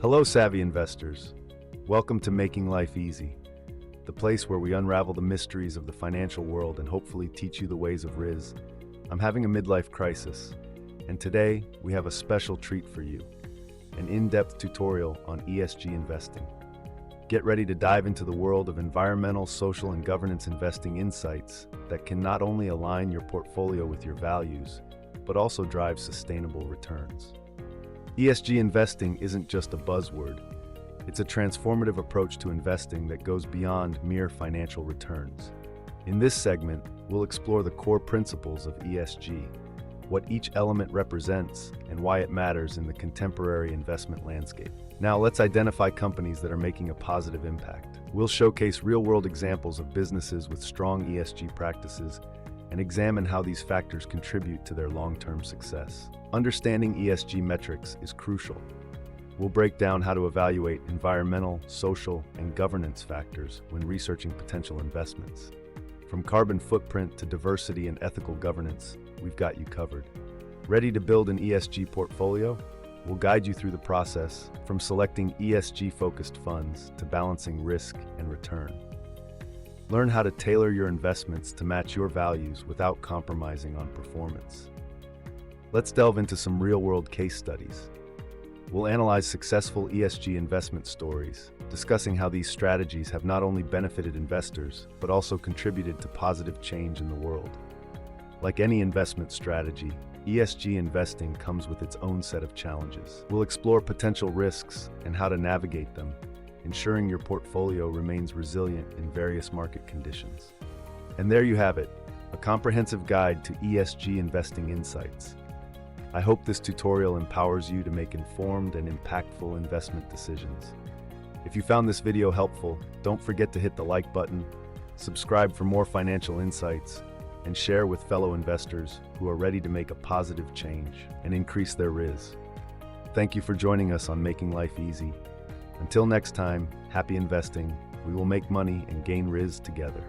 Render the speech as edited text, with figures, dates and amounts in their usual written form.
Hello, savvy investors. Welcome to Making Life Easy, the place where we unravel the mysteries of the financial world and hopefully teach you the ways of Riz. I'm having a midlife crisis, and today we have a special treat for you, an in-depth tutorial on ESG investing. Get ready to dive into the world of environmental, social, and governance investing insights that can not only align your portfolio with your values, but also drive sustainable returns. ESG investing isn't just a buzzword. It's a transformative approach to investing that goes beyond mere financial returns. In this segment, we'll explore the core principles of ESG, what each element represents, and why it matters in the contemporary investment landscape. Now, let's identify companies that are making a positive impact. We'll showcase real-world examples of businesses with strong ESG practices and examine how these factors contribute to their long-term success. Understanding ESG metrics is crucial. We'll break down how to evaluate environmental, social, and governance factors when researching potential investments. From carbon footprint to diversity and ethical governance, we've got you covered. Ready to build an ESG portfolio? We'll guide you through the process, from selecting ESG-focused funds to balancing risk and return. Learn how to tailor your investments to match your values without compromising on performance. Let's delve into some real-world case studies. We'll analyze successful ESG investment stories, discussing how these strategies have not only benefited investors, but also contributed to positive change in the world. Like any investment strategy, ESG investing comes with its own set of challenges. We'll explore potential risks and how to navigate them, ensuring your portfolio remains resilient in various market conditions. And there you have it, a comprehensive guide to ESG investing insights. I hope this tutorial empowers you to make informed and impactful investment decisions. If you found this video helpful, don't forget to hit the like button, subscribe for more financial insights, and share with fellow investors who are ready to make a positive change and increase their Riz. Thank you for joining us on Making Life Easy. Until next time, happy investing. We will make money and gain Riz together.